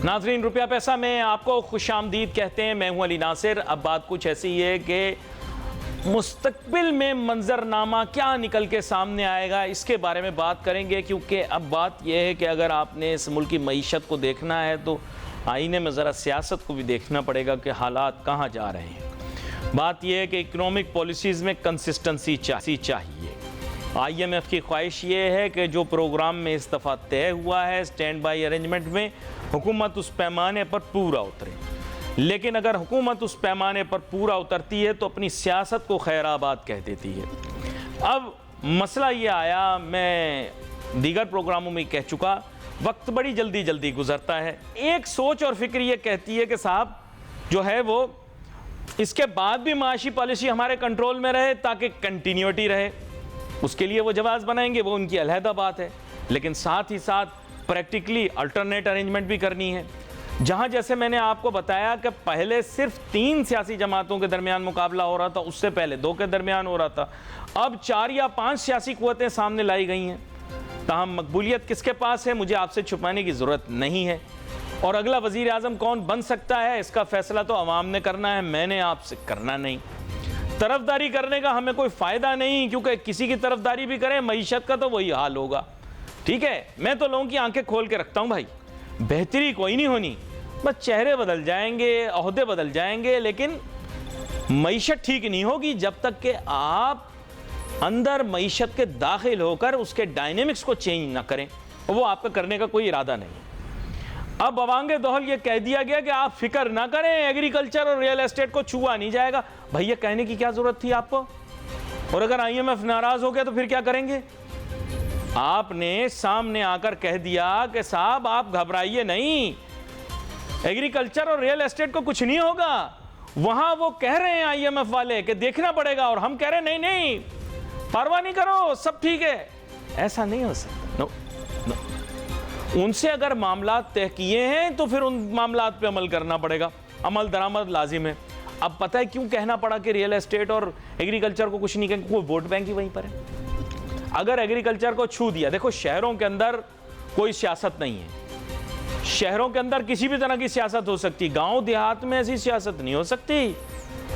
नाजरीन, रुपया पैसा में आपको खुशामदीद कहते हैं। मैं हूं अली नासिर। अब बात कुछ ऐसी है कि मुस्तकबिल में मंजरनामा क्या निकल के सामने आएगा, इसके बारे में बात करेंगे। क्योंकि अब बात यह है कि अगर आपने इस मुल्क की मईशत को देखना है तो आईने में ज़रा सियासत को भी देखना पड़ेगा कि हालात कहाँ जा रहे हैं। बात यह है कि इकनॉमिक पॉलिसीज़ में कंसिस्टेंसी चाहिए। IMF की ख्वाहिश ये है कि जो प्रोग्राम में इस दफ़ा तय हुआ है स्टैंड बाई अरेंजमेंट में, हुकूमत उस पैमाने पर पूरा उतरे। लेकिन अगर हुकूमत उस पैमाने पर पूरा उतरती है तो अपनी सियासत को खैराबाद कह देती है। अब मसला ये आया, मैं दीगर प्रोग्रामों में कह चुका, वक्त बड़ी जल्दी गुजरता है। एक सोच और फिक्र ये कहती है कि साहब जो है वो इसके बाद भी माशी पॉलिसी हमारे कंट्रोल में रहे ताकि कंटिन्यूटी रहे। उसके लिए वो जवाब बनाएंगे, वो उनकी अलहदा बात है। लेकिन साथ ही साथ प्रैक्टिकली अल्टरनेट अरेंजमेंट भी करनी है। जहां जैसे मैंने आपको बताया कि पहले सिर्फ 3 सियासी जमातों के दरमियान मुकाबला हो रहा था, उससे पहले 2 के दरमियान हो रहा था, अब 4 या 5 सियासी कुव्वतें सामने लाई गई हैं। ताहम मकबूलियत किसके पास है, मुझे आपसे छुपाने की ज़रूरत नहीं है। और अगला वज़ीर आज़म कौन बन सकता है, इसका फ़ैसला तो अवाम ने करना है, मैंने आपसे करना नहीं। तरफदारी करने का हमें कोई फ़ायदा नहीं, क्योंकि किसी की तरफदारी भी करें मईशत का तो वही हाल होगा। ठीक है, मैं तो लोगों की आंखें खोल के रखता हूँ भाई, बेहतरी कोई नहीं होनी, बस चेहरे बदल जाएंगे, ओहदे बदल जाएंगे, लेकिन मईशत ठीक नहीं होगी जब तक कि आप अंदर मईशत के दाखिल होकर उसके डायनेमिक्स को चेंज ना करें। वो आपका करने का कोई इरादा नहीं। अब बवांगे दोहल ये कह दिया गया कि आप फिक्र ना करें, एग्रीकल्चर और रियल एस्टेट को छुआ नहीं जाएगा। भैया कहने की क्या जरूरत थी आपको? और अगर IMF नाराज हो गया तो फिर क्या करेंगे? आपने सामने आकर कह दिया कि साहब आप घबराइए नहीं, एग्रीकल्चर और रियल एस्टेट को कुछ नहीं होगा। वहां वो कह रहे हैं IMF वाले कि देखना पड़ेगा, और हम कह रहे हैं नहीं, परवाह नहीं करो, सब ठीक है। ऐसा नहीं हो सकता। नो। उनसे अगर मामला तय किए हैं तो फिर उन मामलात पे अमल करना पड़ेगा, अमल दरामद लाजिम है। अब पता है क्यों कहना पड़ा कि रियल एस्टेट और एग्रीकल्चर को कुछ नहीं कहेंगे? कोई वोट बैंक ही वहीं पर है। अगर एग्रीकल्चर को छू दिया, देखो शहरों के अंदर कोई सियासत नहीं है, शहरों के अंदर किसी भी तरह की सियासत हो सकती, गांव देहात में ऐसी सियासत नहीं हो सकती।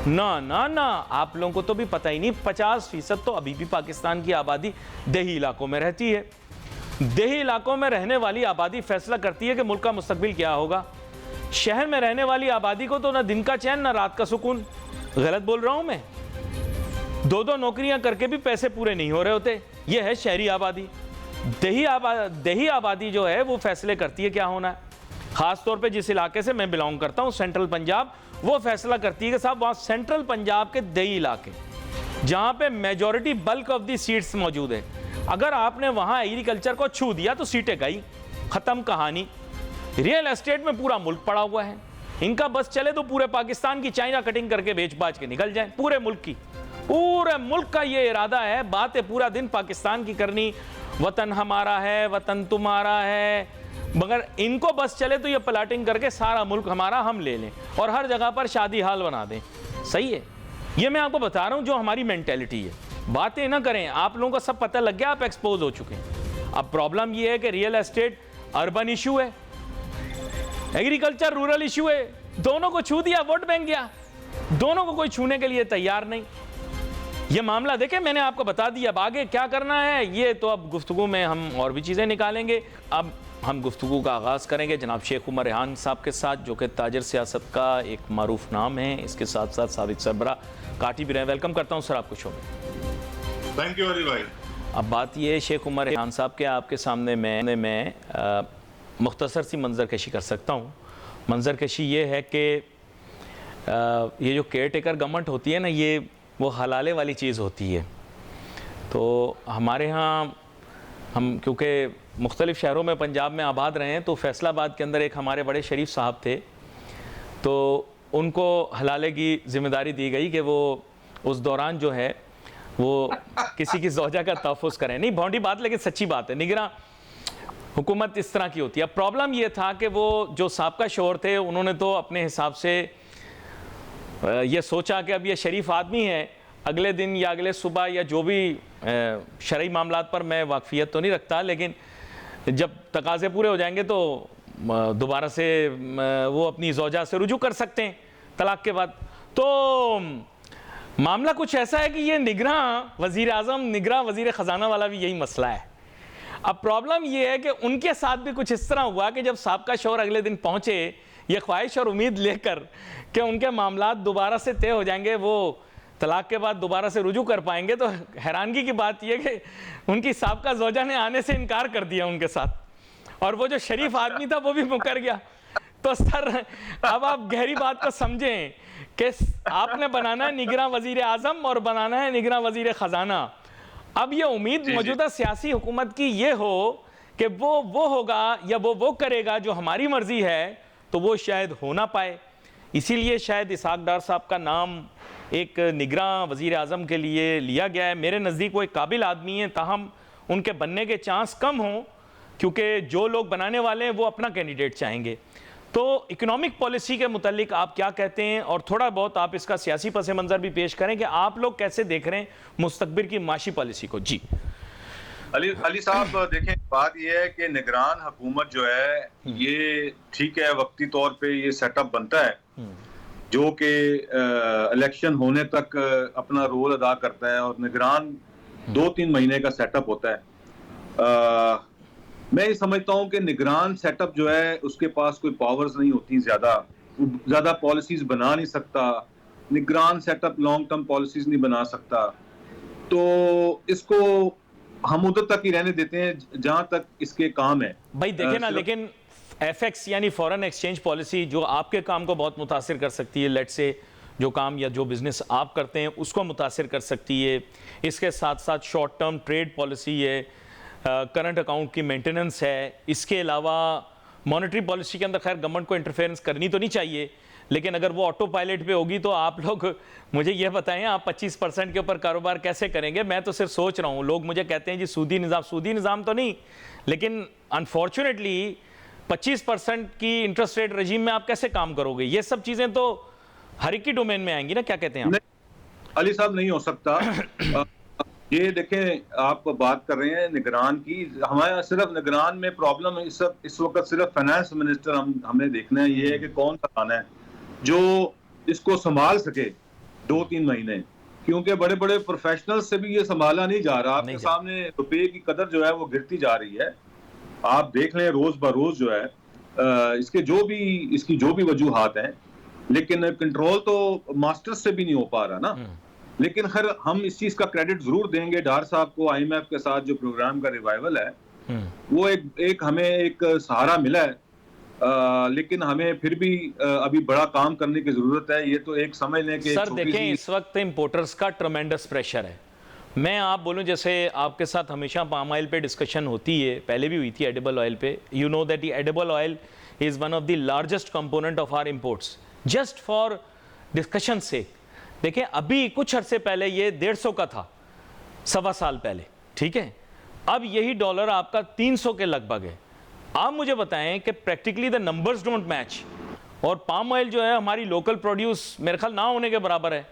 ना ना ना, आप लोगों को तो भी पता ही नहीं, 50% तो अभी भी पाकिस्तान की आबादी देही इलाकों में रहती है। देही इलाकों में रहने वाली आबादी फैसला करती है कि मुल्क का मुस्तकबिल क्या होगा। शहर में रहने वाली आबादी को तो ना दिन का चैन ना रात का सुकून। गलत बोल रहा हूं मैं? 2-2 नौकरियां करके भी पैसे पूरे नहीं हो रहे होते। यह है शहरी आबादी। देही आबादी जो है वो फैसले करती है क्या होना है। खास तौर पे जिस इलाके से मैं बिलोंग करता हूं, सेंट्रल पंजाब, वो फैसला करती है कि साहब वहां सेंट्रल पंजाब के देही इलाके जहां पे majority bulk of the seats मौजूद है, अगर आपने वहां एग्रीकल्चर को छू दिया तो सीटें गई, खत्म कहानी। रियल एस्टेट में पूरा मुल्क पड़ा हुआ है, इनका बस चले तो पूरे पाकिस्तान की चाइना कटिंग करके बेच बाज के निकल जाए। पूरे मुल्क की, पूरे मुल्क का ये इरादा है, बात है पूरा दिन पाकिस्तान की करनी, वतन हमारा है, वतन तुम्हारा है। मगर इनको बस चले तो ये प्लाटिंग करके सारा मुल्क हमारा हम ले लें और हर जगह पर शादी हाल बना दें। सही है, ये मैं आपको बता रहा हूँ जो हमारी मेंटेलिटी है। बातें ना करें, आप लोगों को सब पता लग गया, आप एक्सपोज हो चुके हैं। अब प्रॉब्लम ये है कि रियल एस्टेट अर्बन इशू है, एग्रीकल्चर रूरल इशू है। दोनों को छू दिया, वोट बैंक गया। दोनों को कोई छूने के लिए तैयार नहीं। ये मामला देखें, मैंने आपको बता दिया। अब आगे क्या करना है ये तो अब गुफ्तगू में हम और भी चीज़ें निकालेंगे। अब हम गुफ्तगू का आगाज़ करेंगे जनाब शेख उमर रेहान साहब के साथ, जो कि ताजर सियासत का एक मारूफ नाम है। इसके साथ साथ साबिक सरबरा काटी भी रहे। वेलकम करता हूँ सर आपको शो में। थैंक यू अली भाई। अब बात ये है शेख उमर रेहान साहब के, आपके सामने मैं मुख्तसर सी मंजरकशी कर सकता हूँ। मंजरकशी ये है कि ये जो केयर टेकर गवर्नमेंट होती है ना, ये वो हलाले वाली चीज़ होती है। तो हमारे यहाँ हम क्योंकि मुख्तलिफ़ शहरों में पंजाब में आबाद रहे हैं, तो फैसलाबाद के अंदर एक हमारे बड़े शरीफ साहब थे, तो उनको हलाले की ज़िम्मेदारी दी गई कि वो उस दौरान जो है वो किसी की ज़ौजा का तहफ़्फ़ुज़ करें। नहीं भौंडी बात, लेकिन सच्ची बात है। निगरान हुकूमत इस तरह की होती है। अब प्रॉब्लम ये था कि वो जो साबका शोहर थे, उन्होंने तो अपने हिसाब से ये सोचा कि अब ये शरीफ आदमी है, अगले दिन या अगले सुबह या जो भी शरई मामलात पर मैं वाकफियत तो नहीं रखता, लेकिन जब तकाज़े पूरे हो जाएंगे तो दोबारा से वो अपनी ज़ौजा से रुजू कर सकते हैं तलाक के बाद। तो मामला कुछ ऐसा है कि ये निगरां वज़ीर आज़म, निगरां वज़ीर ख़जाना वाला भी यही मसला है। अब प्रॉब्लम ये है कि उनके साथ भी कुछ इस तरह हुआ कि जब साबका शौहर अगले दिन पहुंचे ये ख्वाहिश और उम्मीद लेकर कि उनके मामलात दोबारा से तय हो जाएंगे, वो तलाक के बाद दोबारा से रुजू कर पाएंगे, तो हैरानगी की बात यह कि उनकी साबका ज़ौजा ने आने से इनकार कर दिया उनके साथ, और वो जो शरीफ आदमी था वो भी मुकर गया। तो सर अब आप गहरी बात को समझें कि आपने बनाना है निगरां वज़ीर आज़म और बनाना है निगरां वज़ीर ख़जाना। अब ये उम्मीद मौजूदा सियासी हुकूमत की ये हो कि वो होगा या वो करेगा जो हमारी मर्जी है, तो वो शायद हो ना पाए। इसीलिए शायद इसहाक डार साहब का नाम एक निगरां वज़ीर आज़म के लिए लिया गया है। मेरे नज़दीक वो एक काबिल आदमी है, ताहम उनके बनने के चांस कम हों, क्योंकि जो लोग बनाने वाले हैं वो अपना कैंडिडेट चाहेंगे। तो इकोनॉमिक पॉलिसी के मुतालिक आप क्या कहते हैं, और थोड़ा बहुत आप इसका सियासी पस मंज़र भी पेश करें कि आप लोग कैसे देख रहे हैं मुस्तकबिल की माशी पॉलिसी को। जी अली साहब, देखें, बात यह है कि निगरान हुकूमत जो है ये ठीक है, वक्ती तौर पे ये सेटअप बनता है जो कि इलेक्शन होने तक अपना रोल अदा करता है, और निगरान 2-3 महीने का सेटअप होता है। मैं ये समझता हूँ कि निगरान सेटअप जो है उसके पास कोई पावर्स नहीं होती, ज्यादा पॉलिसीज बना नहीं सकता। निगरान सेटअप लॉन्ग टर्म पॉलिसीज नहीं बना सकता, तो इसको हम उधर तक ही रहने देते हैं जहां तक इसके काम है। भाई देखे ना, लेकिन एफएक्स यानी फॉरेन एक्सचेंज पॉलिसी जो आपके काम को बहुत मुतासिर कर सकती है, लेट से जो काम या जो बिजनेस आप करते हैं उसको मुतासिर कर सकती है। इसके साथ साथ शॉर्ट टर्म ट्रेड पॉलिसी है, करंट अकाउंट की मेंटेनेंस है। इसके अलावा मॉनेटरी पॉलिसी के अंदर खैर गवर्नमेंट को इंटरफेरेंस करनी तो नहीं चाहिए, लेकिन अगर वो ऑटो पायलट पे होगी तो आप लोग मुझे ये बताएं, आप 25% के ऊपर कारोबार कैसे करेंगे? मैं तो सिर्फ सोच रहा हूँ, लोग मुझे कहते हैं जी सूदी निज़ाम तो नहीं, लेकिन अनफॉर्चुनेटली 25% की इंटरेस्ट रेट रजीम में आप कैसे काम करोगे? ये सब चीज़ें तो हर एक की डोमेन में आएंगी ना, क्या कहते हैं आप? अली साहब, नहीं हो सकता। ये देखें, आप बात कर रहे हैं निगरान की, हमारे सिर्फ निगरान में प्रॉब्लम इस वक्त सिर्फ फाइनेंस मिनिस्टर हमने देखना है, ये है कि कौन सा आना है जो इसको संभाल सके 2-3 महीने, क्योंकि बड़े बड़े प्रोफेशनल से भी ये संभाला नहीं जा रहा। आपके सामने रुपए की कदर जो है वो गिरती जा रही है, आप देख लें रोज ब रोज जो है। इसकी जो भी वजूहात हैं, लेकिन कंट्रोल तो मास्टर्स से भी नहीं हो पा रहा ना। लेकिन खैर हम इस चीज का क्रेडिट जरूर देंगे डार साहब को, IMF के साथ जो प्रोग्राम का रिवाइवल है वो एक हमें एक सहारा मिला है, लेकिन हमें फिर भी अभी बड़ा काम करने की जरूरत है। ये तो एक समझ लें कि सर देखें, इस वक्त इंपोर्टर्स का ट्रमेंडस प्रेशर है। मैं आप बोलूं, जैसे आपके साथ हमेशा पाम ऑयल पे डिस्कशन होती है, पहले भी हुई थी एडिबल ऑयल पे। You know that edible oil is one of the largest component of our imports. Just for discussion से देखें, अभी कुछ अरसे पहले ये 150 का था, 1.25 साल पहले, ठीक है। अब यही डॉलर आपका 300 के लगभग है। आप मुझे बताएं कि practically the numbers don't match, और पाम ऑयल जो है हमारी लोकल प्रोड्यूस मेरे ख्याल ना होने के बराबर है।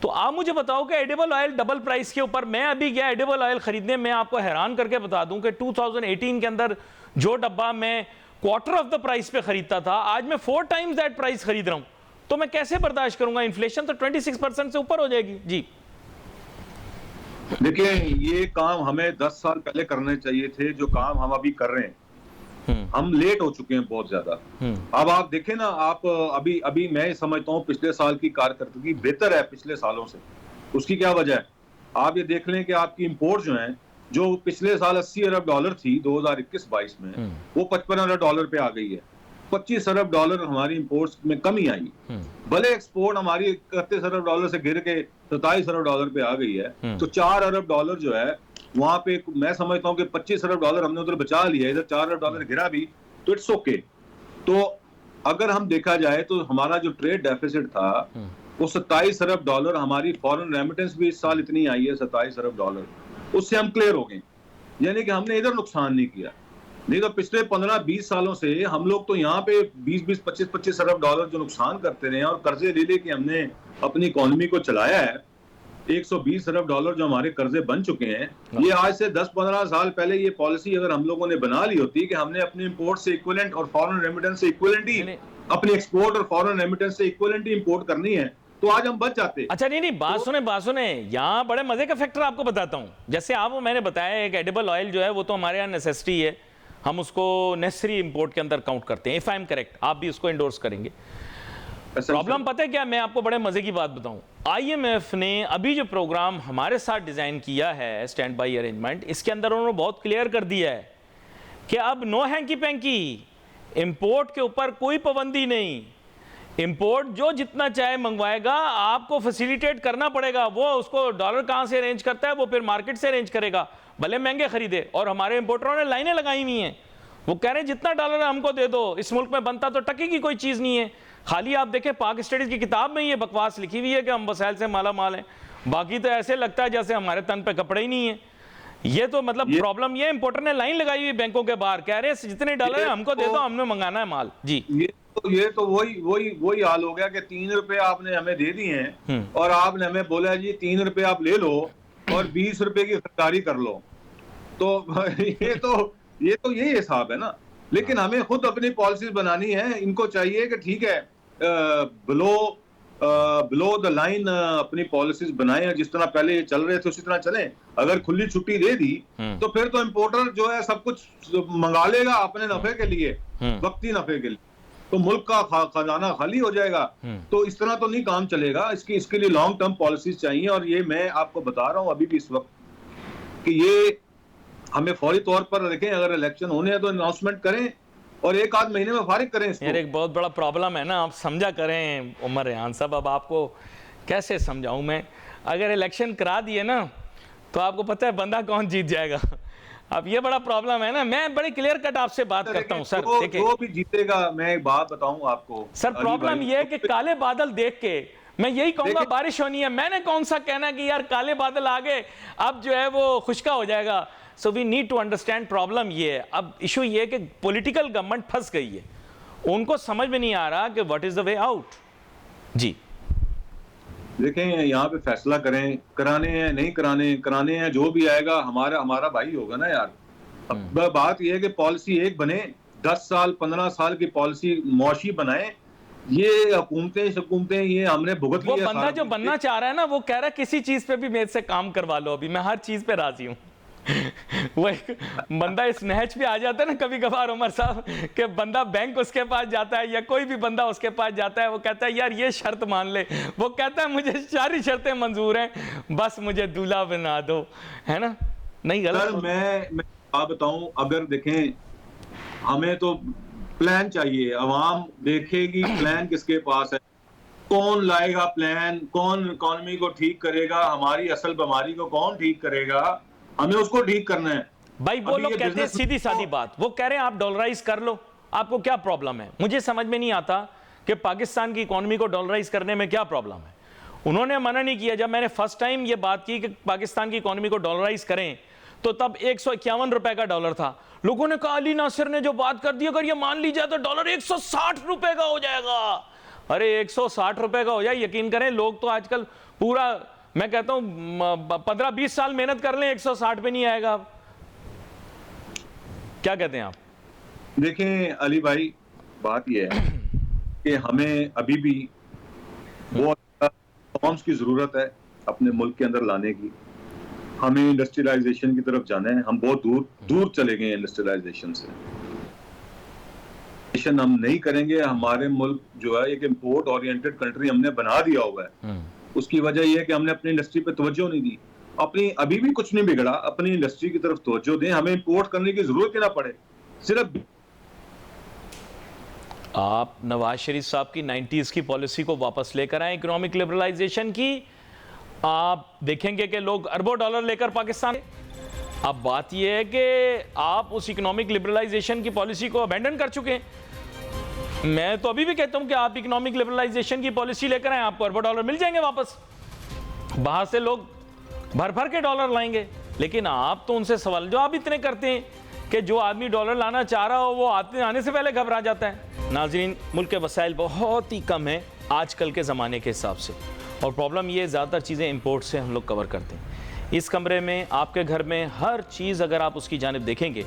तो आप मुझे बताओ कि एडिबल ऑयल डबल प्राइस के ऊपर, मैं अभी गया एडिबल ऑयल खरीदने, मैं आपको हैरान करके बता दूं कि 2018 के अंदर जो डब्बा मैं क्वार्टर ऑफ द प्राइस पे खरीदता था, आज मैं 4 टाइम्स दैट प्राइस खरीद रहा हूं। तो मैं कैसे बर्दाश्त करूंगा? इन्फ्लेशन तो 26% से ऊपर हो जाएगी। जी देखिए, ये काम हमें 10 साल पहले करने चाहिए थे, जो काम हम अभी कर रहे हैं। हम लेट हो चुके हैं बहुत ज्यादा। अब आप देखें ना, आप अभी मैं समझता हूँ पिछले साल की कारकर्दगी बेहतर है पिछले सालों से। उसकी क्या वजह है? आप ये देख लें कि आपकी इंपोर्ट जो है, जो पिछले साल 80 अरब डॉलर थी 2021-22 में, वो 55 अरब डॉलर पे आ गई है। 25 अरब डॉलर हमारी इंपोर्ट्स में कमी आई। भले एक्सपोर्ट हमारी 31 अरब डॉलर से गिर के 27 अरब डॉलर पे आ गई है, तो 4 अरब डॉलर जो है वहां पे मैं समझता हूँ कि 25 अरब डॉलर हमने उधर बचा लिया, इधर 4 अरब डॉलर गिरा भी, तो इट्स ओके। तो अगर हम देखा जाए तो हमारा जो ट्रेड डेफिसिट था वो 27 अरब डॉलर, हमारी फॉरेन रेमिटेंस भी इस साल इतनी आई है 27 अरब डॉलर, उससे हम क्लियर हो गए। यानी कि हमने इधर नुकसान नहीं किया। नहीं तो पिछले 15-20 सालों से हम लोग तो यहाँ पे 20-20, 25-25 अरब डॉलर जो नुकसान करते रहे हैं, और कर्जे ले लेके हमने अपनी इकोनॉमी को चलाया है। 120 अरब डॉलर जो हमारे कर्जे बन चुके हैं, ये आज से 10-15 साल पहले ये पॉलिसी अगर हम लोगों ने बना ली होती कि हमने अपने इंपोर्ट से इक्विवेलेंट और फॉरेन रेमिटेंस से इक्विवेलेंट ही अपने एक्सपोर्ट और फॉरेन रेमिटेंस से इक्विवेलेंट ही इंपोर्ट करनी है, तो आज हम बच जाते। अच्छा नहीं, बात सुने, यहाँ बड़े मजे का फैक्टर आपको बताता हूँ। जैसे आपको मैंने बताया एक एडिबल ऑयल जो है वो तो हमारे यहाँ नेसेसिटी है, हम उसको नेसेसरी इंपोर्ट के अंदर काउंट करते हैं, इफ आई एम करेक्ट, आप भी उसको इंडोर्स करेंगे। प्रॉब्लम पता है क्या, मैं आपको बड़े मजे की बात बताऊं, आईएमएफ ने अभी जो प्रोग्राम हमारे साथ डिजाइन किया है स्टैंड बाई अरेंजमेंट, इसके अंदर उन्होंने बहुत क्लियर कर दिया है कि अब नो हैंकी पैंकी, इंपोर्ट के ऊपर कोई पाबंदी नहीं, इंपोर्ट जो जितना चाहे मंगवाएगा, आपको फैसिलिटेट करना पड़ेगा, वो उसको डॉलर कहां से अरेंज करता है वो फिर मार्केट से अरेंज करेगा, भले महंगे खरीदे। और हमारे इंपोर्टरों ने लाइनें लगाई हुई हैं, वो कह रहे हैं जितना डॉलर हमको दे दो, इस मुल्क में बनता तो टके की कोई चीज नहीं है। खाली आप देखें पाक स्टडीज की किताब में ये बकवास लिखी हुई है कि हम वसाइल से माला माल हैं, बाकी तो ऐसे लगता है जैसे हमारे तन पे कपड़े ही नहीं है। ये तो मतलब प्रॉब्लम ये इंपोर्टर ने लाइन लगाई हुई बैंकों के बाहर, कह रहे हैं जितने डॉलर है हमको दे दो, हमने मंगाना है माल। जी ये तो वही हाल हो गया कि 3 रुपए आपने हमें दे दिए हैं और आपने हमें बोला जी 3 रुपए आप ले लो और 20 रुपए की खरीदारी कर लो, तो ये तो यही हिसाब है ना। लेकिन हमें खुद अपनी पॉलिसीज बनानी है, इनको चाहिए कि ठीक है बिलो द लाइन अपनी पॉलिसीज बनाए, जिस तरह पहले ये चल रहे थे उसी तरह चले। अगर खुली छुट्टी दे दी तो फिर तो इंपोर्टर जो है सब कुछ मंगा लेगा अपने नफे के लिए, वक्ती नफे के लिए, तो मुल्क का खजाना खाली हो जाएगा। तो इस तरह तो नहीं काम चलेगा, इसके लिए लॉन्ग टर्म पॉलिसीज चाहिए। और ये मैं आपको बता रहा हूँ अभी भी इस वक्त कि ये हमें फौरी तौर पर देखें, अगर इलेक्शन होने हैं तो अनाउंसमेंट करें और 1 आध महीने में फारिग करें इसको। यार एक बहुत बड़ा प्रॉब्लम है ना, आप समझा करें उमर रेहान साहब, अब आपको कैसे समझाऊं मैं, अगर इलेक्शन करा दिए ना तो आपको पता है बंदा कौन जीत जाएगा। अब ये बड़ा प्रॉब्लम है ना, मैं बड़ी क्लियर कट आपसे बात करता हूं सर। देखिए जो भी जीतेगा, मैं एक बात बताऊं आपको सर, प्रॉब्लम ये है कि काले बादल देख के मैं यही कहूंगा बारिश होनी है, मैंने कौन सा कहना कि यार काले बादल आ गए अब जो है वो खुशका हो जाएगा। So we need to understand problem ये है, अब इशू ये है कि पॉलिटिकल गवर्नमेंट फंस गई है, उनको समझ में नहीं आ रहा कि what is the way out. जी देखें, यहाँ पे फैसला करें, कराने हैं नहीं कराने हैं, जो भी आएगा हमारा भाई होगा ना यार। अब बात यह है कि पॉलिसी एक बने, 10 साल 15 साल की पॉलिसी मौशी बनाए। ये हुकूमतें ये हमने भुगत लिया। वो बंदा जो बनना चाह रहा है ना, वो कह रहा है किसी चीज पे भी मेरे से काम करवा लो, अभी मैं हर चीज पे राजी हूँ। वो एक बंदा इस नहज पे आ जाता है ना कभी कभार उमर साहब, कि बंदा बैंक उसके पास जाता है या कोई भी बंदा उसके पास जाता है, वो कहता है यार ये शर्त मान ले, वो कहता है मुझे सारी शर्तें मंजूर हैं, बस मुझे दूल्हा बना दो, है ना। नहीं गलत सर, मैं आप बताऊं, अगर देखें हमें तो प्लान चाहिए, अवाम देखेगी प्लान किसके पास है, कौन लाएगा प्लान, कौन इकोनॉमी को ठीक करेगा, हमारी असल बीमारी को कौन ठीक करेगा, हमें उसको ठीक करना है भाई। वो लोग कहते हैं सीधी सादी बात, वो कह रहे हैं आप डॉलराइज कर लो, आपको क्या प्रॉब्लम है। मुझे समझ में नहीं आता कि पाकिस्तान की इकोनॉमी को डॉलराइज करने में क्या प्रॉब्लम है। उन्होंने मना नहीं किया, जब मैंने फर्स्ट टाइम ये बात की कि पाकिस्तान की इकोनॉमी को डॉलराइज करें तो तब 151 रुपए का डॉलर था। लोगों ने कहा अली नासिर ने जो बात कर दी, अगर ये मान ली जाए तो डॉलर 160 रुपए का हो जाएगा। अरे 160 रुपए का हो जाए, यकीन करें लोग तो आजकल पूरा, मैं कहता हूं 15-20 साल मेहनत कर लें 160 पे नहीं आएगा। क्या कहते हैं आप? देखें अली भाई, बात यह है कि हमें अभी भी बहुत रिफॉर्म्स की जरूरत है अपने मुल्क के अंदर लाने की। हमें इंडस्ट्रियलाइजेशन की तरफ जाना है, हम बहुत दूर चले गए इंडस्ट्रियलाइजेशन से। हम नहीं करेंगे, हमारे मुल्क जो है एक इंपोर्ट ओरिएंटेड कंट्री हमने बना दिया हुआ है। उसकी वजह यह है कि हमने अपनी इंडस्ट्री पे तवज्जो नहीं दी। अपनी अभी भी कुछ नहीं बिगड़ा, अपनी इंडस्ट्री की तरफ तवज्जो दें, हमें इंपोर्ट करने की जरूरत ही ना पड़े। सिर्फ आप नवाज शरीफ साहब की 90s की पॉलिसी को वापस लेकर आए, इकोनॉमिक लिबरलाइजेशन की, आप देखेंगे कि लोग अरबों डॉलर लेकर पाकिस्तान। अब बात यह है कि आप उस इकोनॉमिक लिबरलाइजेशन की पॉलिसी को अबैंडन कर चुके हैं। मैं तो अभी भी कहता हूं कि आप इकोनॉमिक लिबरलाइजेशन की पॉलिसी लेकर आए, आपको अरबों डॉलर मिल जाएंगे वापस। बाहर से लोग भर भर के डॉलर लाएंगे, लेकिन आप तो उनसे सवाल जवाब इतने करते हैं कि जो आदमी डॉलर लाना चाह रहा हो वो आने से पहले घबरा जाता है। नाज़रीन, मुल्क के वसाइल बहुत ही कम है आजकल के ज़माने के हिसाब से। और प्रॉब्लम ये ज़्यादातर चीज़ें इंपोर्ट से हम लोग कवर करते हैं। इस कमरे में आपके घर में हर चीज़ अगर आप उसकी जानिब देखेंगे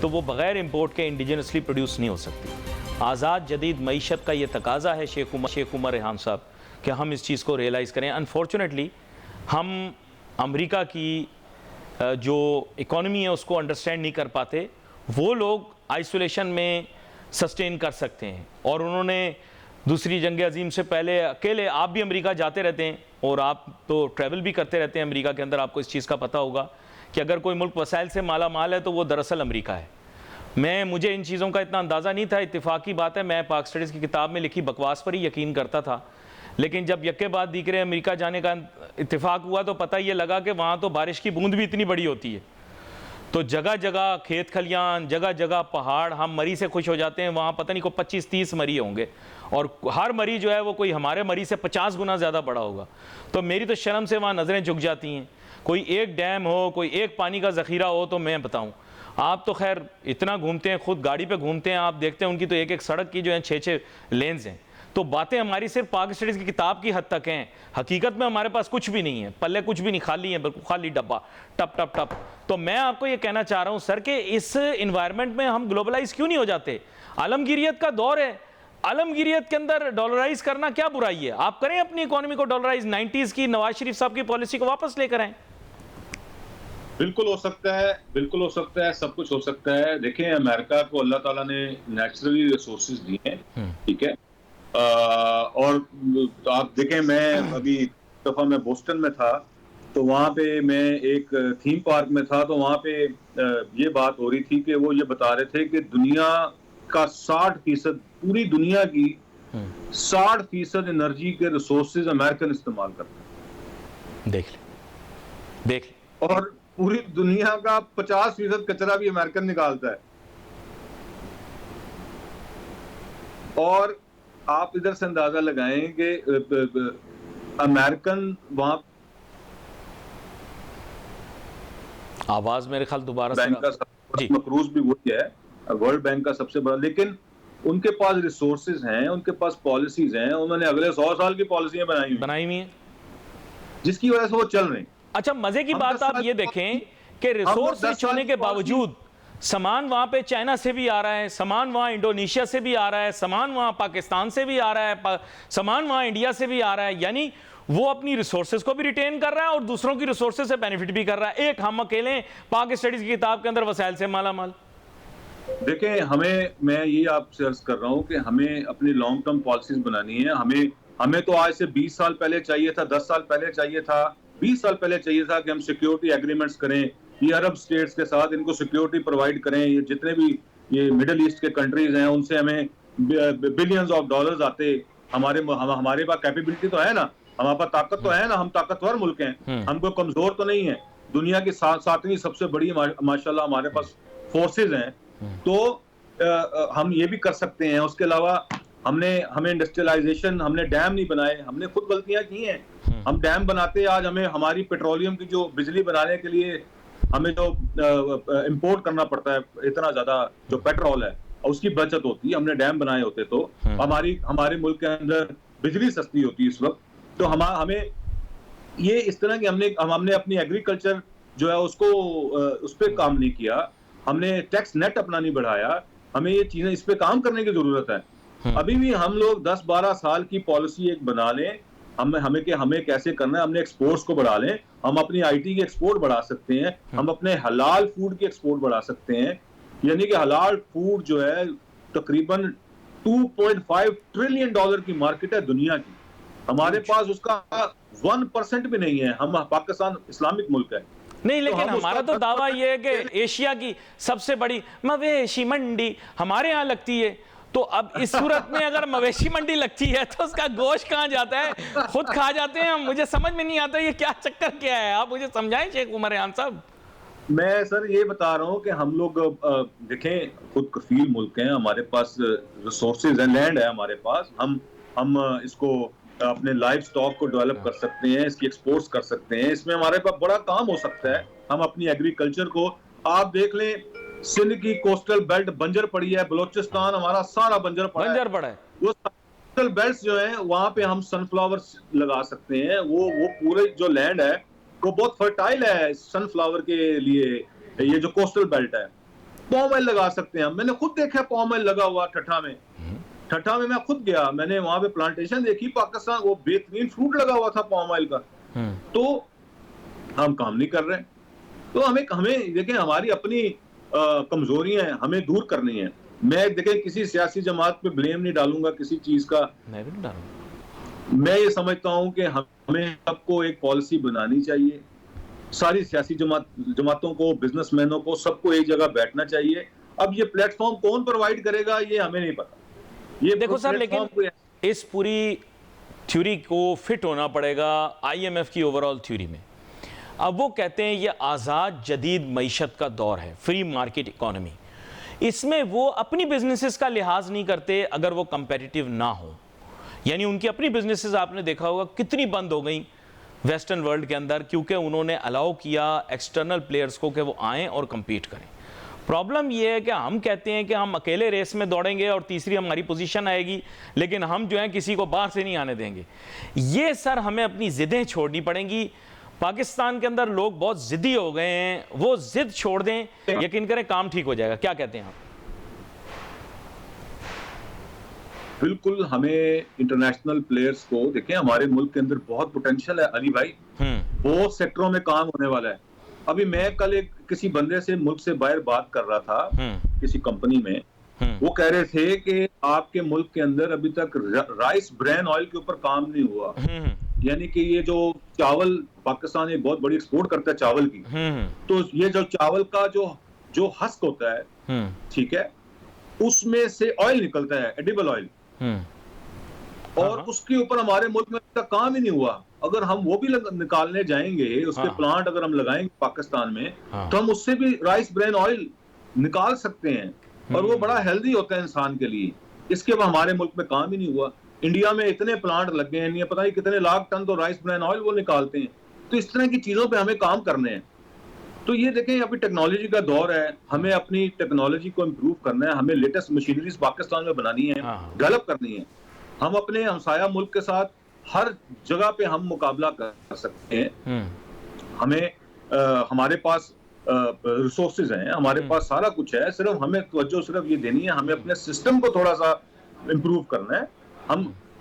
तो वो बग़ैर इंपोर्ट के इंडिजिनसली प्रोड्यूस नहीं हो सकती। आज़ाद जदीद मईशत का ये तकाज़ा है शेख उमर रेहान साहब कि हम इस चीज़ को रियलाइज़ करें। अनफॉर्चुनेटली हम अमेरिका की जो इकॉनमी है उसको अंडरस्टैंड नहीं कर पाते। वो लोग आइसोलेशन में सस्टेन कर सकते हैं और उन्होंने दूसरी जंग अजीम से पहले अकेले, आप भी अमेरिका जाते रहते हैं और आप तो ट्रैवल भी करते रहते हैं अमेरिका के अंदर, आपको इस चीज़ का पता होगा कि अगर कोई मुल्क वसाइल से माला माल है तो वो दरअसल अमेरिका है। मुझे इन चीज़ों का इतना अंदाज़ा नहीं था। इत्तेफाकी बात है, मैं पाक स्टडीज़ की किताब में लिखी बकवास पर ही यकीन करता था, लेकिन जब यके बाद दीकरे अमेरिका जाने का इत्तेफाक हुआ तो पता ये लगा कि वहाँ तो बारिश की बूंद भी इतनी बड़ी होती है। तो जगह जगह खेत खलियान, जगह जगह पहाड़, हम मरी से खुश हो जाते हैं, वहाँ पता नहीं को 25-30 मरी होंगे और हर मरी जो है वो कोई हमारे मरी से 50 गुना ज़्यादा बड़ा होगा। तो मेरी तो शर्म से वहाँ नज़रें झुक जाती हैं। कोई एक डैम हो, कोई एक पानी का ज़ख़ीरा हो तो मैं बताऊँ। आप तो खैर इतना घूमते हैं, खुद गाड़ी पे घूमते हैं, आप देखते हैं उनकी तो एक एक सड़क की जो है 6-6 लेन्स हैं। तो बातें हमारी सिर्फ पाक स्टडीज़ की किताब की हद तक हैं, हकीकत में हमारे पास कुछ भी नहीं है, पल्ले कुछ भी नहीं, खाली है, बिल्कुल खाली डब्बा, टप टप टप। तो मैं आपको ये कहना चाह रहा हूँ सर कि इस इन्वायरमेंट में हम ग्लोबलाइज क्यों नहीं हो जाते? आलमगीरियत का दौर है, आलमगीरियत के अंदर डॉलराइज करना क्या बुराई है? आप करें अपनी इकोनॉमी को डॉलराइज, 90s की नवाज शरीफ साहब की पॉलिसी को वापस लेकर आए। बिल्कुल हो सकता है, बिल्कुल हो सकता है, सब कुछ हो सकता है। देखें, अमेरिका को अल्लाह ताला ने नेचुरली रिसोर्सेज दिए हैं, ठीक है। और आप देखें, मैं अभी दफा मैं बोस्टन में था तो वहाँ पे मैं एक थीम पार्क में था, तो वहाँ पे ये बात हो रही थी कि वो ये बता रहे थे कि दुनिया का 60%, पूरी दुनिया की 60% एनर्जी के रिसोर्सेज अमेरिकन इस्तेमाल करते हैं। देख ले। और पूरी दुनिया का 50% कचरा भी अमेरिकन निकालता है। और आप इधर से अंदाजा लगाएं कि अमेरिकन वहां आवाज मेरे ख्याल दोबारा बैंक का सबसे मकरूज भी वही है, वर्ल्ड बैंक का सबसे बड़ा, लेकिन उनके पास रिसोर्सेज हैं, उनके पास पॉलिसीज हैं, उन्होंने अगले 100 साल की पॉलिसियां बनाई हुई हैं जिसकी वजह से वो चल रहे हैं। अच्छा, मजे की बात आप ये देखें कि रिसोर्स रिच होने के बावजूद सामान वहां पे चाइना से भी आ रहा है, सामान वहां इंडोनेशिया से भी आ रहा है, सामान वहां पाकिस्तान से भी आ रहा है, सामान वहां इंडिया से भी आ रहा है। यानी वो अपनी रिसोर्सेज को भी रिटेन कर रहा है और दूसरों की रिसोर्सेज से बेनिफिट भी कर रहा है। एक हम अकेले पाक स्टडीज की किताब के अंदर वसाइल से माला माल। देखें, मैं ये आपसे अर्ज कर रहा हूं कि हमें अपनी लॉन्ग टर्म पॉलिसीज बनानी है। हमें तो आज से 20 साल पहले चाहिए था, 10 साल पहले चाहिए था, 20 साल पहले चाहिए था कि हम सिक्योरिटी एग्रीमेंट्स करें, ये अरब स्टेट्स के साथ इनको सिक्योरिटी प्रोवाइड करें। ये जितने भी ये मिडिल ईस्ट के कंट्रीज हैं उनसे हमें बिलियंस ऑफ डॉलर्स आते। हमारे पास कैपेबिलिटी तो है ना, हमारे पास ताकत तो है ना, हम ताकतवर मुल्क हैं, हम कोई कमजोर तो नहीं है। दुनिया की 7वीं सबसे बड़ी माशाल्लाह हमारे पास फोर्सेज हैं, तो हम ये भी कर सकते हैं। उसके अलावा हमें इंडस्ट्रियलाइजेशन, हमने डैम नहीं बनाए, हमने खुद गलतियां की हैं। हम डैम बनाते, आज हमें हमारी पेट्रोलियम की जो बिजली बनाने के लिए हमें जो इंपोर्ट करना पड़ता है इतना ज्यादा जो पेट्रोल है, उसकी बचत होती है। हमने डैम बनाए होते तो हमारे मुल्क के अंदर बिजली सस्ती होती इस वक्त। तो हमें ये इस तरह की हमने अपनी एग्रीकल्चर जो है उसको उस पर काम नहीं किया, हमने टैक्स नेट अपना नहीं बढ़ाया। हमें ये चीजें इस पे काम करने की जरूरत है। अभी भी हम लोग 10-12 साल की पॉलिसी एक बना लें, हमें कैसे करना है, हमने एक्सपोर्ट्स को बढ़ा लें, हम अपनी आईटी की एक्सपोर्ट बढ़ा सकते हैं, हम अपने हलाल फूड की एक्सपोर्ट बढ़ा सकते हैं। यानी कि हलाल फूड जो है तकरीबन $2.5 ट्रिलियन की मार्केट है दुनिया की, हमारे पास उसका 1% भी नहीं है। हम पाकिस्तान इस्लामिक मुल्क है नहीं, लेकिन हमारा तो दावा यह है कि एशिया की सबसे बड़ी मवेशी मंडी हमारे यहाँ लगती है। तो अब इस सूरत में अगर मवेशी मंडी लगती है तो उसका गोश्त कहाँ जाता है? खुद खा जाते हैं हम। मुझे समझ में नहीं आता ये क्या चक्कर क्या है, आप मुझे समझाएं शेख उमर रेहान साहब। मैं सर ये बता रहा हूँ कि हम लोग देखें, खुद कफील मुल्क हैं, हमारे पास रिसोर्सेज है, लैंड है हमारे पास, हम इसको अपने लाइव स्टॉक को डेवलप कर सकते हैं, इसकी एक्सपोर्ट्स कर सकते हैं, इसमें हमारे पास बड़ा काम हो सकता है। हम अपनी एग्रीकल्चर को, आप देख लें, सिंध की कोस्टल बेल्ट बंजर पड़ी है, बलोचिस्तान हमारा सारा बंजर पड़ा है। कोस्टल बेल्ट जो है वहां पे हम सनफ्लावर लगा सकते हैं। वो पूरे जो लैंड है वो बहुत फर्टाइल है सनफ्लावर के लिए। ये जो कोस्टल बेल्ट है, पॉम ऑयल लगा सकते हैं हम। मैंने खुद देखा पॉम ऑयल लगा हुआ ठट्ठा में मैं खुद गया, मैंने वहां पे प्लांटेशन देखी पाकिस्तान, वो बेहतरीन फ्रूट लगा हुआ था पॉम ऑयल का। तो हम काम नहीं कर रहे। तो हमें देखें, हमारी अपनी कमजोरियां हमें दूर करनी है। मैं देखें किसी सियासी जमात पे ब्लेम नहीं डालूंगा किसी चीज का। मैं भी नहीं डालूंगा। मैं ये समझता हूं कि हमें सबको एक पॉलिसी बनानी चाहिए। सारी सियासी जमातों को, बिजनेसमैनों को, सबको एक जगह बैठना चाहिए। अब ये प्लेटफॉर्म कौन प्रोवाइड करेगा ये हमें नहीं पता। ये देखो सर, लेकिन इस पूरी थ्योरी को फिट होना पड़ेगा आईएमएफ की ओवरऑल थ्योरी में। अब वो कहते हैं ये आज़ाद जदीद मईशत का दौर है, फ्री मार्केट इकोनॉमी। इसमें वो अपनी बिजनेसेस का लिहाज नहीं करते अगर वो कंपेटिटिव ना हो। यानी उनकी अपनी बिजनेसेस आपने देखा होगा कितनी बंद हो गई वेस्टर्न वर्ल्ड के अंदर, क्योंकि उन्होंने अलाउ किया एक्सटर्नल प्लेयर्स को कि वो आएँ और कम्पीट करें। प्रॉब्लम ये है कि हम कहते हैं कि हम अकेले रेस में दौड़ेंगे और तीसरी हमारी पोजीशन आएगी, लेकिन हम जो है किसी को बाहर से नहीं आने देंगे। ये सर हमें अपनी ज़िदें छोड़नी पड़ेंगी। पाकिस्तान के अंदर लोग बहुत ज़िद्दी हो गए हैं, वो ज़िद छोड़ दें, यकीन करें काम ठीक हो जाएगा। क्या कहते हैं आप? बिल्कुल, हमें इंटरनेशनल प्लेयर्स को देखें, हमारे मुल्क के अंदर बहुत पोटेंशियल है अली भाई, बहुत सेक्टरों में काम होने वाला है। अभी मैं कल एक किसी बंदे से मुल्क से बाहर बात कर रहा था किसी कंपनी में, वो कह रहे थे कि आपके मुल्क के अंदर अभी तक राइस ब्रेन ऑयल के ऊपर काम नहीं हुआ। यानी कि ये जो चावल, पाकिस्तान एक बहुत बड़ी एक्सपोर्ट करता है चावल की, तो ये जो चावल का जो हस्क होता है, ठीक है, उसमें से ऑयल निकलता है, एडिबल ऑयल, और उसके ऊपर हमारे मुल्क में का काम ही नहीं हुआ। अगर हम वो भी निकालने जाएंगे, उसके प्लांट अगर हम लगाएंगे पाकिस्तान में, तो हम उससे भी राइस ब्रेन ऑयल निकाल सकते हैं, और वो बड़ा हेल्दी होता है इंसान के लिए। इसके बाद हमारे मुल्क में काम ही नहीं हुआ। इंडिया में इतने प्लांट लगे हैं, नहीं पता नहीं कितने लाख टन तो राइस ब्रेन ऑयल वो निकालते हैं। तो इस तरह की चीजों पे हमें काम करने हैं। तो ये देखें, अभी टेक्नोलॉजी का दौर है, हमें अपनी टेक्नोलॉजी को इम्प्रूव करना है, हमें लेटेस्ट मशीनरीज पाकिस्तान में बनानी है, डेवलप करनी है। हम अपने हमसाया मुल्क के साथ हर जगह पे हम मुकाबला कर सकते हैं। हमें हमारे पास रिसोर्सेज हैं, हमारे पास सारा कुछ है, सिर्फ हमें तवज्जो सिर्फ ये देनी है, हमें अपने सिस्टम को थोड़ा सा इम्प्रूव करना है।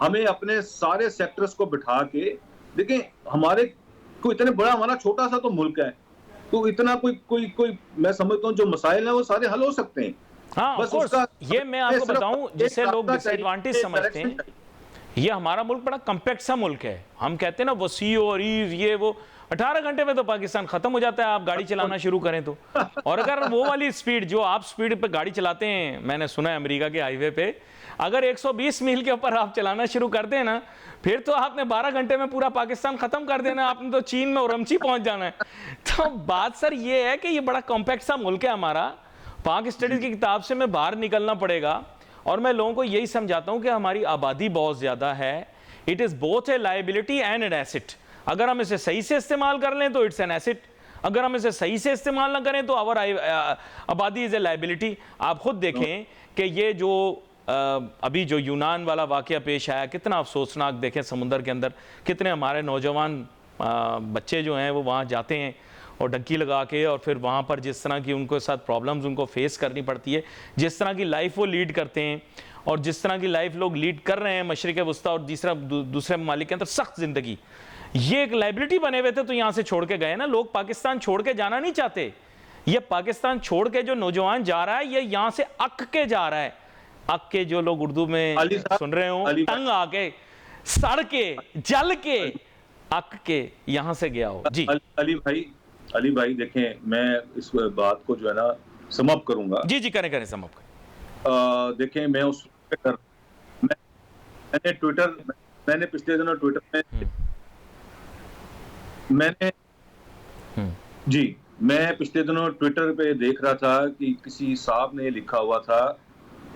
हमें अपने सारे सेक्टर्स को बिठा के देखें, हमारे को इतने बड़ा, हमारा छोटा सा तो मुल्क है, तो इतना कोई मैं समझता हूँ जो मसाइल हैं वो सारे हल हो सकते हैं। हाँ, बस उसका ये मैं आपको बताऊं, जिसे लोग डिसएडवांटेज समझते हैं, ये हमारा मुल्क बड़ा कम्पैक्ट सा मुल्क है। हम कहते हैं ना वसी और ये वो 18 घंटे में तो पाकिस्तान खत्म हो जाता है, आप गाड़ी चलाना शुरू करें तो। और अगर वो वाली स्पीड जो आप स्पीड पे गाड़ी चलाते हैं, मैंने सुना है अमेरिका के हाईवे पे, अगर 120 मील के ऊपर आप चलाना शुरू कर दें ना, फिर तो आपने 12 घंटे में पूरा पाकिस्तान खत्म कर देना, आपने तो चीन में उरमची पहुंच जाना है। तो बात सर ये है कि ये बड़ा कॉम्पैक्ट सा मुल्क है हमारा। पाक स्टडीज की किताब से मैं बाहर निकलना पड़ेगा, और मैं लोगों को यही समझाता हूं कि हमारी आबादी बहुत ज्यादा है। It is both A liability and an asset. अगर हम इसे सही से इस्तेमाल कर लें तो इट्स एन एसेट, अगर हम इसे सही से इस्तेमाल ना करें तो आवर आबादी इज ए लायबिलिटी। आप खुद देखें कि ये जो अभी जो यूनान वाला वाकया पेश आया, कितना अफसोसनाक। देखें समुंदर के अंदर कितने हमारे नौजवान बच्चे जो हैं वो वहाँ जाते हैं और डंकी लगा के, और फिर वहाँ पर जिस तरह की उनको साथ प्रॉब्लम्स उनको फेस करनी पड़ती है, जिस तरह की लाइफ वो लीड करते हैं, और जिस तरह की लाइफ लोग लीड कर रहे हैं मशरिक़ वस्ता और दूसरे ममालिक के अंदर, सख्त ज़िंदगी, ये एक लाइबिलिटी बने हुए थे, तो यहाँ से छोड़ के गए ना लोग। पाकिस्तान छोड़ के जाना नहीं चाहते। ये पाकिस्तान छोड़ के जो नौजवान जा रहा है, ये यहाँ से अक के जा रहा है। अक के जो लोग उर्दू में सुन रहे हो, तंग आके, सड़ के, जल के, अक के यहाँ से गया हो। जी अली भाई देखें, मैं इस बात को जो है ना समअप करूंगा। जी जी, करें समअप करें। देखें, मैं उस मैंने पिछले दिनों ट्विटर में मैं पिछले दिनों ट्विटर पे देख रहा था कि किसी साहब ने लिखा हुआ था,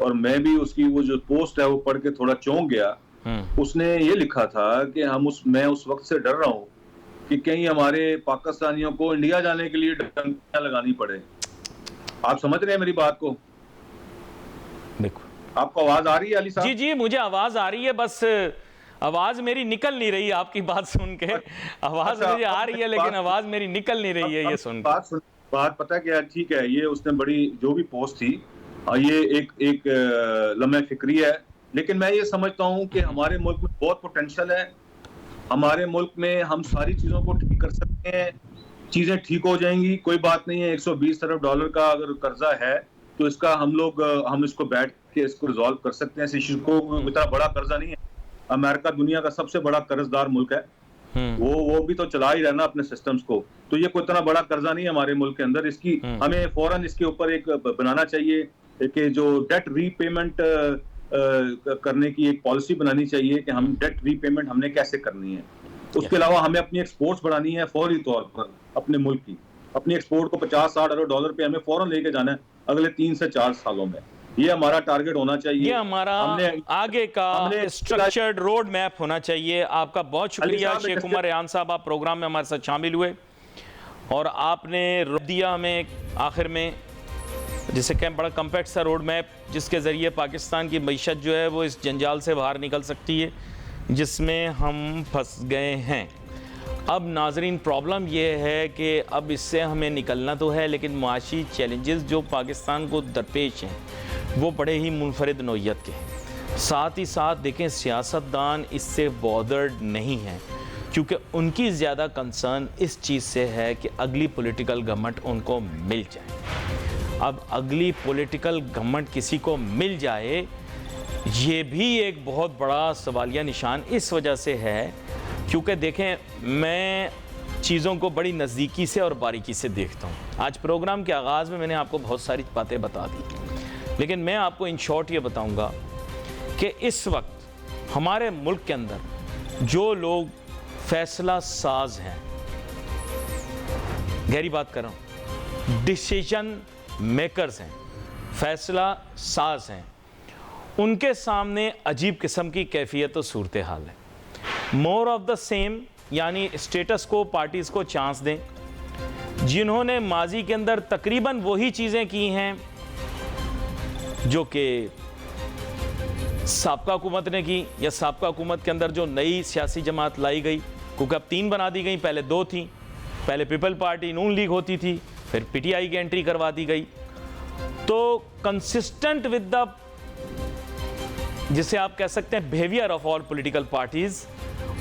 और मैं भी उसकी वो जो पोस्ट है वो पढ़ के थोड़ा चौंक गया। उसने ये लिखा था कि मैं उस वक्त से डर रहा हूँ कि कहीं हमारे पाकिस्तानियों को इंडिया जाने के लिए डंकियां लगानी पड़े। आप समझ रहे हैं मेरी बात को? देखो, आपको आवाज आ रही है अली साहब? जी जी, मुझे आवाज आ रही है, बस आवाज मेरी निकल नहीं रही आपकी बात सुन के। आवाज मुझे आ रही है लेकिन आवाज मेरी निकल नहीं रही है ये सुन के। बात पता है क्या, ठीक है, ये उसने बड़ी जो भी पोस्ट थी, ये एक लम्हे फिक्री है, लेकिन मैं ये समझता हूँ कि हमारे मुल्क में बहुत पोटेंशियल है। हमारे मुल्क में हम सारी चीजों को ठीक कर सकते हैं, चीजें ठीक हो जाएंगी, कोई बात नहीं है। 120 अरब डॉलर का अगर कर्जा है तो इसका हम इसको बैठ के इसको रिजॉल्व कर सकते हैं। इस इशू को इतना बड़ा कर्जा नहीं है। अमेरिका दुनिया का सबसे बड़ा कर्जदार मुल्क है, वो भी तो चला ही रहना अपने सिस्टम्स को, तो ये कोई इतना बड़ा कर्जा नहीं है हमारे मुल्क के अंदर। इसकी हमें फौरन इसके ऊपर एक बनाना चाहिए कि जो डेट रीपेमेंट करने की एक पॉलिसी बनानी चाहिए कि हम डेट रीपेमेंट हमने कैसे करनी है। उसके अलावा हमें अपनी एक्सपोर्ट्स बढ़ानी है फौरी तौर पर, अपने मुल्क की अपनी एक्सपोर्ट को 50-60 अरब डॉलर पे हमें फौरन लेके जाना है अगले 3 से 4 सालों में। ये हमारा टारगेट होना चाहिए, ये हमारा आगे का स्ट्रक्चर्ड रोड मैप होना चाहिए। आपका बहुत शुक्रिया शेख उमर रेहान साहब, आप प्रोग्राम में हमारे साथ शामिल हुए और आपने दिया हमें आखिर में जिसे कहें बड़ा कम्पैक्ट सा रोड मैप, जिसके ज़रिए पाकिस्तान की मईशत जो है वो इस जंजाल से बाहर निकल सकती है जिसमें हम फंस गए हैं। अब नाजरीन, प्रॉब्लम ये है कि अब इससे हमें निकलना तो है, लेकिन माशी चैलेंजेस जो पाकिस्तान को दरपेश हैं वो बड़े ही मुनफरिद नौइयत के हैं। साथ ही साथ देखें, सियासतदान इससे बॉदर्ड नहीं हैं क्योंकि उनकी ज़्यादा कंसर्न इस चीज़ से है कि अगली पॉलिटिकल गवर्नमेंट उनको मिल जाए। अब अगली पॉलिटिकल गवर्नमेंट किसी को मिल जाए, ये भी एक बहुत बड़ा सवालिया निशान इस वजह से है क्योंकि देखें, मैं चीज़ों को बड़ी नज़दीकी से और बारीकी से देखता हूँ। आज प्रोग्राम के आगाज़ में मैंने आपको बहुत सारी बातें बता दी, लेकिन मैं आपको इन शॉर्ट ये बताऊँगा कि इस वक्त हमारे मुल्क के अंदर जो लोग फैसला साज हैं, गहरी बात कर रहा हूँ, डिसीजन मेकर्स हैं, फैसला साज हैं, उनके सामने अजीब किस्म की कैफियत और सूरत हाल है। मोर ऑफ द सेम, यानी स्टेटस को पार्टीज़ को चांस दें जिन्होंने माजी के अंदर तकरीबन वही चीज़ें की हैं जो कि साबका हुकूमत ने की, या साबका हुकूमत के अंदर जो नई सियासी जमात लाई गई, क्योंकि अब 3 बना दी गई, पहले 2 थी। पहले पीपल पार्टी नून लीग होती थी, फिर पीटीआई की एंट्री करवा दी गई। तो कंसिस्टेंट विद द, जिसे आप कह सकते हैं, behaviour of all political parties,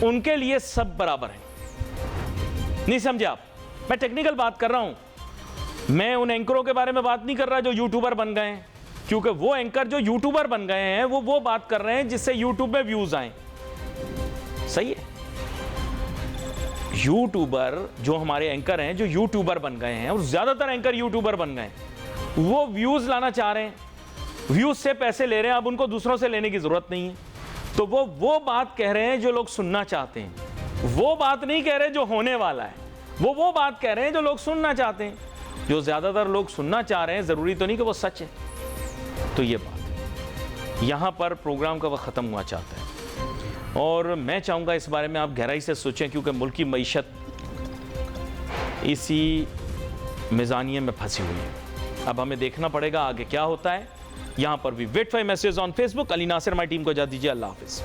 उनके लिए सब बराबर हैं। नहीं समझे आप? मैं टेक्निकल बात कर रहा हूं, मैं उन एंकरों के बारे में बात नहीं कर रहा जो यूट्यूबर बन गए हैं, क्योंकि वो एंकर जो यूट्यूबर बन गए हैं वो बात कर रहे हैं जिससे यूट्यूब में व्यूज आए। सही है? यूट्यूबर जो हमारे एंकर हैं, जो यूट्यूबर बन गए हैं, और ज्यादातर एंकर यूट्यूबर बन गए हैं, वो व्यूज लाना चाह रहे हैं, व्यूज से पैसे ले रहे हैं, अब उनको दूसरों से लेने की जरूरत नहीं है। तो वो बात कह रहे हैं जो लोग सुनना चाहते हैं, वो बात नहीं कह रहे जो होने वाला है, वो बात कह रहे हैं जो लोग सुनना चाहते हैं। जो ज्यादातर लोग सुनना चाह रहे हैं, जरूरी तो नहीं कि वो सच है। तो ये बात, यहां पर प्रोग्राम का वक्त खत्म हुआ चाहता है और मैं चाहूंगा इस बारे में आप गहराई से सोचें, क्योंकि मुल्क की मईशत इसी मिजानिये में फंसी हुई है। अब हमें देखना पड़ेगा आगे क्या होता है। यहां पर भी wait for message on Facebook. Ali Nasir, हमारी टीम को इजाज़त दीजिए। अल्लाह हाफिज़।